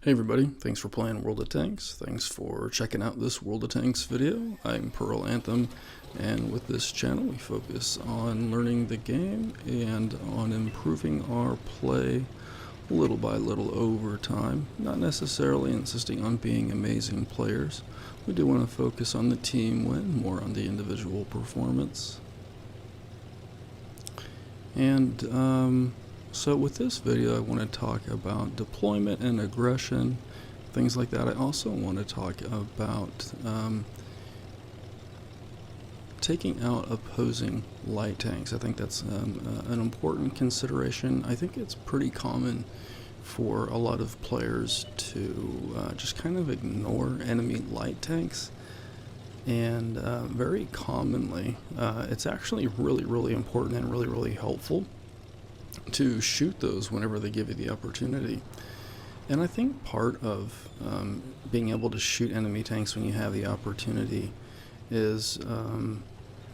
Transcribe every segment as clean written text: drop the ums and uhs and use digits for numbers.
Hey everybody, thanks for playing World of Tanks. Thanks for checking out this World of Tanks video. I'm Pearl Anthem, and with this channel we focus on learning the game and on improving our play little by little over time. Not necessarily insisting on being amazing players. We do want to focus on the team win, more on the individual performance. And so with this video I want to talk about deployment and aggression, things like that. I also want to talk about taking out opposing light tanks. I think that's an important consideration. I think it's pretty common for a lot of players to just kind of ignore enemy light tanks. And very commonly, it's actually really important and really helpful to shoot those whenever they give you the opportunity. And I think part of being able to shoot enemy tanks when you have the opportunity is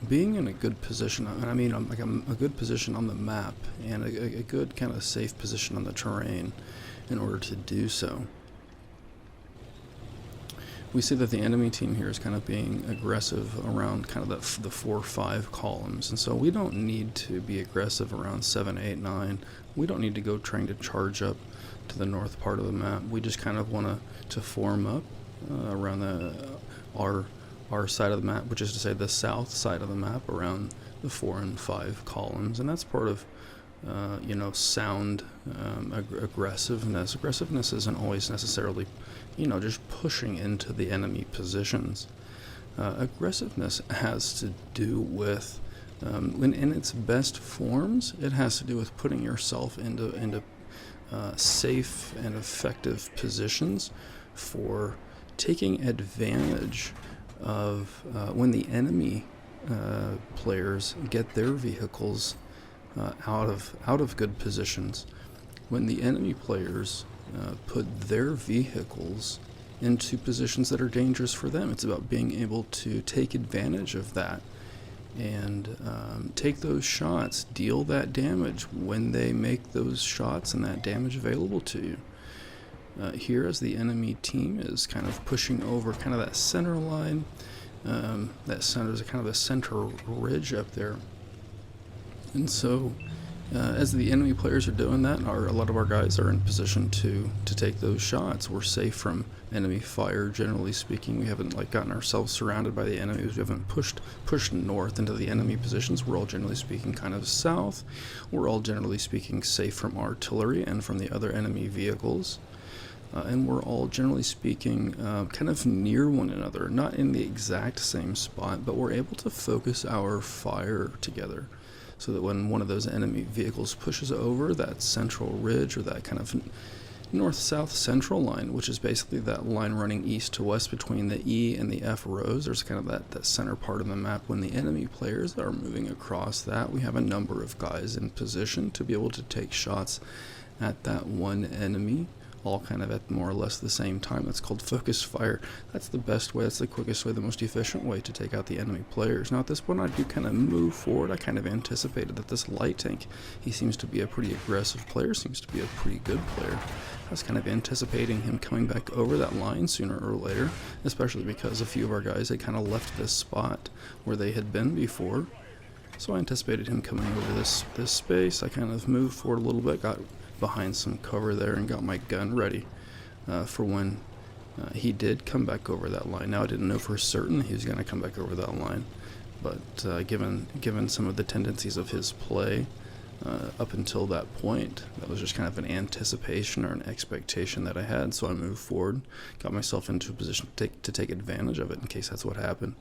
being in a good position. I mean, like a good position on the map and a good kind of safe position on the terrain in order to do so. We see that the enemy team here is kind of being aggressive around kind of the 4 or 5 columns, and so we don't need to be aggressive around 7, 8, 9. We don't need to go trying to charge up to the north part of the map. We just kind of want to form up around our side of the map, which is to say the south side of the map, around the 4 and 5 columns, and that's part of sound aggressiveness. Aggressiveness isn't always necessarily, just pushing into the enemy positions. Aggressiveness has to do with, in its best forms, it has to do with putting yourself into safe and effective positions for taking advantage of when the enemy players get their vehicles out of good positions. When the enemy players put their vehicles into positions that are dangerous for them, it's about being able to take advantage of that and take those shots, deal that damage when they make those shots and that damage available to you. Here, as the enemy team is kind of pushing over kind of that center line, that center is kind of the center ridge up there. And so, as the enemy players are doing that, a lot of our guys are in position to take those shots. We're safe from enemy fire, generally speaking. We haven't gotten ourselves surrounded by the enemies. We haven't pushed north into the enemy positions. We're all generally speaking kind of south. We're all generally speaking safe from artillery and from the other enemy vehicles. And we're all generally speaking kind of near one another, not in the exact same spot, but we're able to focus our fire together, so that when one of those enemy vehicles pushes over that central ridge, or that kind of north-south central line, which is basically that line running east to west between the E and the F rows, there's kind of that center part of the map. When the enemy players are moving across that, we have a number of guys in position to be able to take shots at that one enemy, all kind of at more or less the same time. That's called focused fire. That's the best way, that's the quickest way, the most efficient way to take out the enemy players. Now at this point I do kind of move forward. I kind of anticipated that this light tank, he seems to be a pretty aggressive player, seems to be a pretty good player. I was kind of anticipating him coming back over that line sooner or later, especially because a few of our guys had kind of left this spot where they had been before. So I anticipated him coming over this space. I kind of moved forward a little bit, got behind some cover there, and got my gun ready for when he did come back over that line. Now I didn't know for certain he was going to come back over that line, but given some of the tendencies of his play up until that point, that was just kind of an anticipation or an expectation that I had. So I moved forward, got myself into a position to take advantage of it in case that's what happened.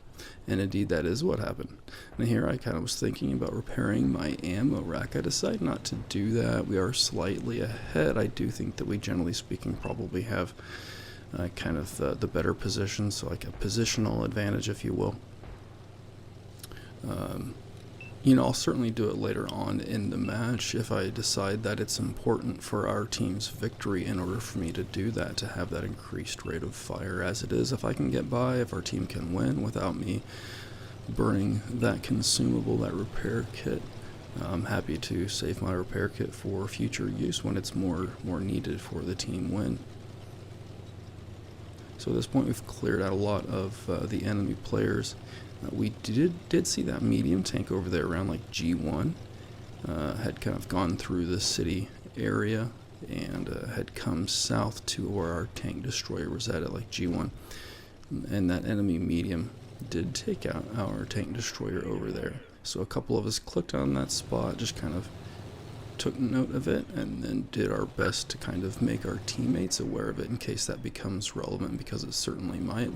And indeed that is what happened. And here I kind of was thinking about repairing my ammo rack. I decided not to do that. We are slightly ahead. I do think that we, generally speaking, probably have kind of the better position, so like a positional advantage, if you will. I'll certainly do it later on in the match if I decide that it's important for our team's victory in order for me to do that, to have that increased rate of fire. As it is, if I can get by, if our team can win without me burning that consumable, that repair kit, I'm happy to save my repair kit for future use when it's more needed for the team win. So at this point we've cleared out a lot of the enemy players. We did see that medium tank over there around like G1. Had kind of gone through the city area and had come south to where our tank destroyer was at like G1. And that enemy medium did take out our tank destroyer over there. So a couple of us clicked on that spot, just kind of took note of it, and then did our best to kind of make our teammates aware of it in case that becomes relevant, because it certainly might.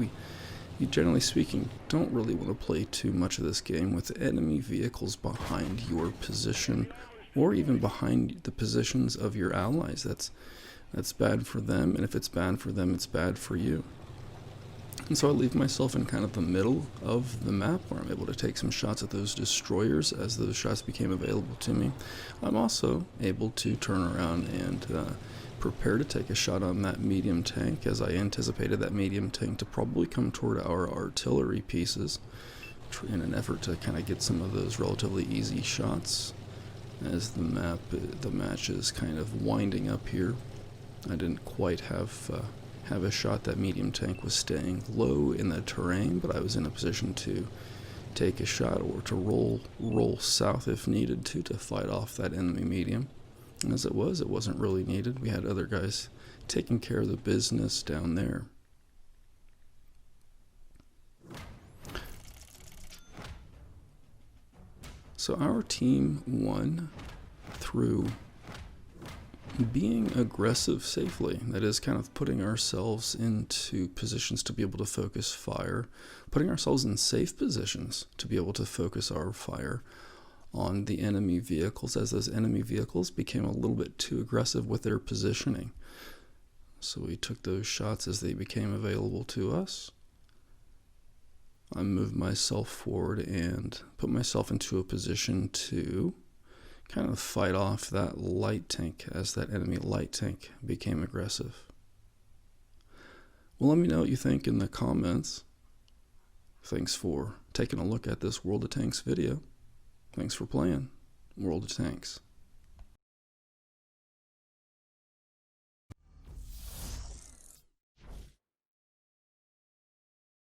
You generally speaking don't really want to play too much of this game with enemy vehicles behind your position or even behind the positions of your allies. That's bad for them, and if it's bad for them, it's bad for you. And so I leave myself in kind of the middle of the map where I'm able to take some shots at those destroyers as those shots became available to me. I'm also able to turn around and prepare to take a shot on that medium tank, as I anticipated that medium tank to probably come toward our artillery pieces in an effort to kind of get some of those relatively easy shots as the match is kind of winding up here. I didn't quite have a shot. That medium tank was staying low in the terrain, but I was in a position to take a shot or to roll south if needed to fight off that enemy medium. And as it wasn't really needed. We had other guys taking care of the business down there. So our team won through being aggressive safely. That is, kind of putting ourselves into positions to be able to focus fire, putting ourselves in safe positions to be able to focus our fire on the enemy vehicles, as those enemy vehicles became a little bit too aggressive with their positioning. So we took those shots as they became available to us. I moved myself forward and put myself into a position to kind of fight off that light tank as that enemy light tank became aggressive. Well, let me know what you think in the comments. Thanks for taking a look at this World of Tanks video. Thanks for playing World of Tanks.